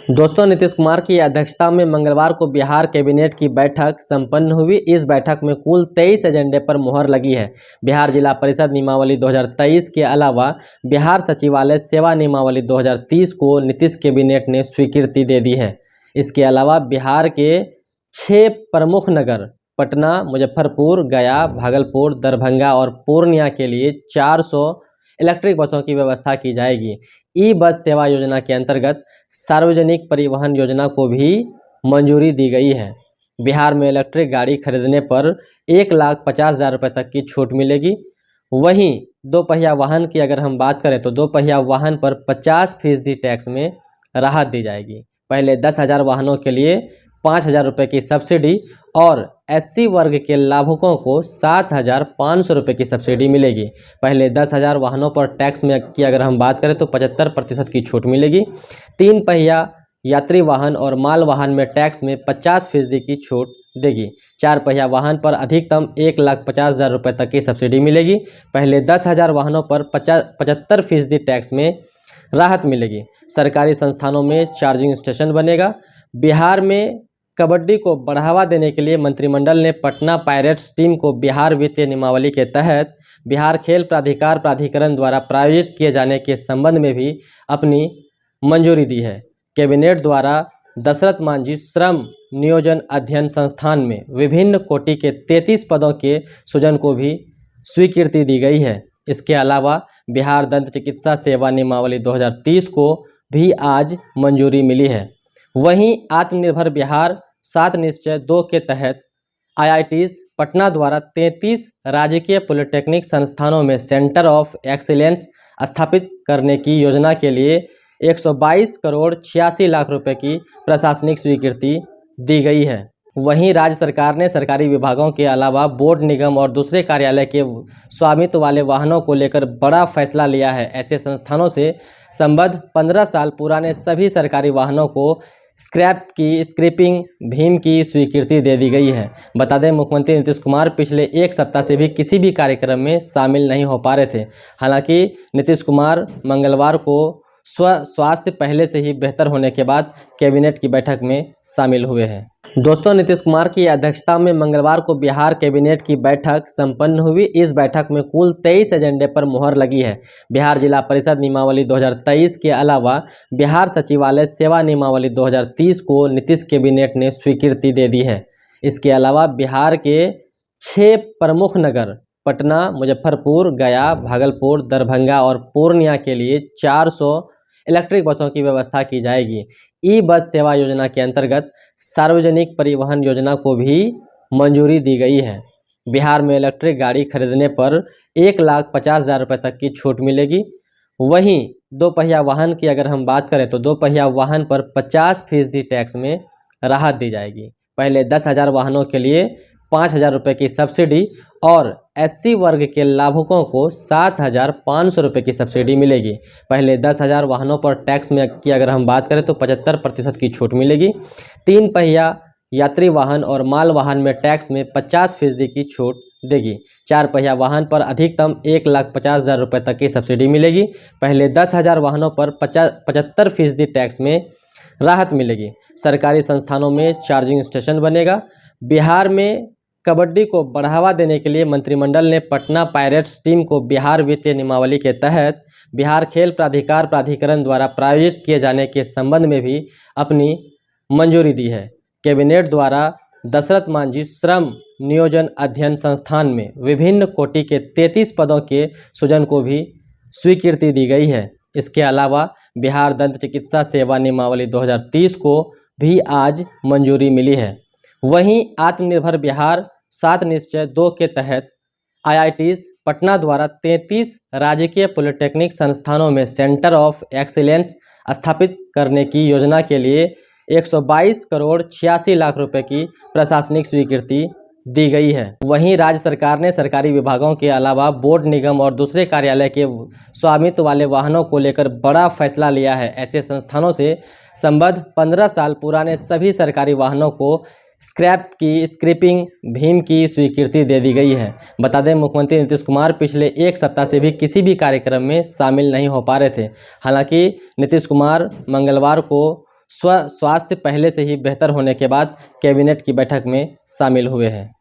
दोस्तों, नीतीश कुमार की अध्यक्षता में मंगलवार को बिहार कैबिनेट की बैठक संपन्न हुई। इस बैठक में कुल 23 एजेंडे पर मुहर लगी है। बिहार जिला परिषद नियमावली 2023 के अलावा बिहार सचिवालय सेवा नियमावली 2030 को नीतीश कैबिनेट ने स्वीकृति दे दी है। इसके अलावा बिहार के 6 प्रमुख नगर पटना, मुजफ्फरपुर, गया, भागलपुर, दरभंगा और पूर्णिया के लिए 400 इलेक्ट्रिक बसों की व्यवस्था की जाएगी। ई बस सेवा योजना के अंतर्गत सार्वजनिक परिवहन योजना को भी मंजूरी दी गई है। बिहार में इलेक्ट्रिक गाड़ी खरीदने पर 1,50,000 रुपये तक की छूट मिलेगी। वहीं दोपहिया वाहन की अगर हम बात करें तो दोपहिया वाहन पर 50% टैक्स में राहत दी जाएगी। पहले 10,000 वाहनों के लिए 5,000 रुपये की सब्सिडी और SC वर्ग के लाभुकों को 7,500 रुपये की सब्सिडी मिलेगी। पहले 10,000 वाहनों पर टैक्स में की अगर हम बात करें तो 75% की छूट मिलेगी। 3 पहिया यात्री वाहन और माल वाहन में टैक्स में 50% की छूट देगी। 4 पहिया वाहन पर अधिकतम 1,50,000 रुपये तक की सब्सिडी मिलेगी। पहले 10,000 वाहनों पर 75% टैक्स में राहत मिलेगी। सरकारी संस्थानों में चार्जिंग स्टेशन बनेगा। बिहार में कबड्डी को बढ़ावा देने के लिए मंत्रिमंडल ने पटना पायरेट्स टीम को बिहार वित्तीय नियमावली के तहत बिहार खेल प्राधिकरण द्वारा प्रायोजित किए जाने के संबंध में भी अपनी मंजूरी दी है। कैबिनेट द्वारा दशरथ मांझी श्रम नियोजन अध्ययन संस्थान में विभिन्न कोटि के 33 पदों के सृजन को भी स्वीकृति दी गई है। इसके अलावा बिहार दंत चिकित्सा सेवा नियमावली 2030 को भी आज मंजूरी मिली है। वहीं आत्मनिर्भर बिहार 7 निश्चय 2 के तहत IITs पटना द्वारा 33 राजकीय पॉलिटेक्निक संस्थानों में सेंटर ऑफ एक्सीलेंस स्थापित करने की योजना के लिए 122 करोड़ 86 लाख रुपए की प्रशासनिक स्वीकृति दी गई है। वहीं राज्य सरकार ने सरकारी विभागों के अलावा बोर्ड, निगम और दूसरे कार्यालय के स्वामित्व वाले वाहनों को लेकर बड़ा फैसला लिया है। ऐसे संस्थानों से संबद्ध 15 साल पुराने सभी सरकारी वाहनों को स्क्रैपिंग भीम की स्वीकृति दे दी गई है। बता दें, मुख्यमंत्री नीतीश कुमार पिछले 1 सप्ताह से भी किसी भी कार्यक्रम में शामिल नहीं हो पा रहे थे। हालांकि नीतीश कुमार मंगलवार को स्वास्थ्य पहले से ही बेहतर होने के बाद कैबिनेट की बैठक में शामिल हुए हैं। दोस्तों, नीतीश कुमार की अध्यक्षता में मंगलवार को बिहार कैबिनेट की बैठक संपन्न हुई। इस बैठक में कुल 23 एजेंडे पर मुहर लगी है। बिहार जिला परिषद नियमावली 2023 के अलावा बिहार सचिवालय सेवा नियमावली 2030 को नीतीश कैबिनेट ने स्वीकृति दे दी है। इसके अलावा बिहार के 6 प्रमुख नगर पटना, मुजफ्फरपुर, गया, भागलपुर, दरभंगा और पूर्णिया के लिए 400 इलेक्ट्रिक बसों की व्यवस्था की जाएगी। ई बस सेवा योजना के अंतर्गत सार्वजनिक परिवहन योजना को भी मंजूरी दी गई है। बिहार में इलेक्ट्रिक गाड़ी खरीदने पर 1,50,000 रुपये तक की छूट मिलेगी। वहीं दोपहिया वाहन की अगर हम बात करें तो दोपहिया वाहन पर 50% टैक्स में राहत दी जाएगी। पहले 10,000 वाहनों के लिए 5,000 रुपये की सब्सिडी और SC वर्ग के लाभुकों को 7,500 रुपये की सब्सिडी मिलेगी। पहले 10,000 वाहनों पर टैक्स में की अगर हम बात करें तो 75% की छूट मिलेगी। 3 पहिया यात्री वाहन और माल वाहन में टैक्स में 50% की छूट देगी। 4 पहिया वाहन पर अधिकतम 1,50,000 रुपये तक की सब्सिडी मिलेगी। पहले 10,000 वाहनों पर 75% टैक्स में राहत मिलेगी। सरकारी संस्थानों में चार्जिंग स्टेशन बनेगा। बिहार में कबड्डी को बढ़ावा देने के लिए मंत्रिमंडल ने पटना पायरेट्स टीम को बिहार वित्तीय नियमावली के तहत बिहार खेल प्राधिकरण द्वारा प्रायोजित किए जाने के संबंध में भी अपनी मंजूरी दी है। कैबिनेट द्वारा दशरथ मांझी श्रम नियोजन अध्ययन संस्थान में विभिन्न कोटि के 33 पदों के सृजन को भी स्वीकृति दी गई है। इसके अलावा बिहार दंत चिकित्सा सेवा नियमावली 2030 को भी आज मंजूरी मिली है। वहीं आत्मनिर्भर बिहार 7 निश्चय 2 के तहत IITs पटना द्वारा 33 राजकीय पॉलिटेक्निक संस्थानों में सेंटर ऑफ एक्सीलेंस स्थापित करने की योजना के लिए 122 करोड़ 86 लाख रुपए की प्रशासनिक स्वीकृति दी गई है। वहीं राज्य सरकार ने सरकारी विभागों के अलावा बोर्ड, निगम और दूसरे कार्यालय के स्वामित्व वाले वाहनों को लेकर बड़ा फैसला लिया है। ऐसे संस्थानों से संबद्ध 15 साल पुराने सभी सरकारी वाहनों को स्क्रैपिंग भीम की स्वीकृति दे दी गई है। बता दें, मुख्यमंत्री नीतीश कुमार पिछले 1 सप्ताह से भी किसी भी कार्यक्रम में शामिल नहीं हो पा रहे थे। हालांकि नीतीश कुमार मंगलवार को स्वास्थ्य पहले से ही बेहतर होने के बाद कैबिनेट की बैठक में शामिल हुए हैं।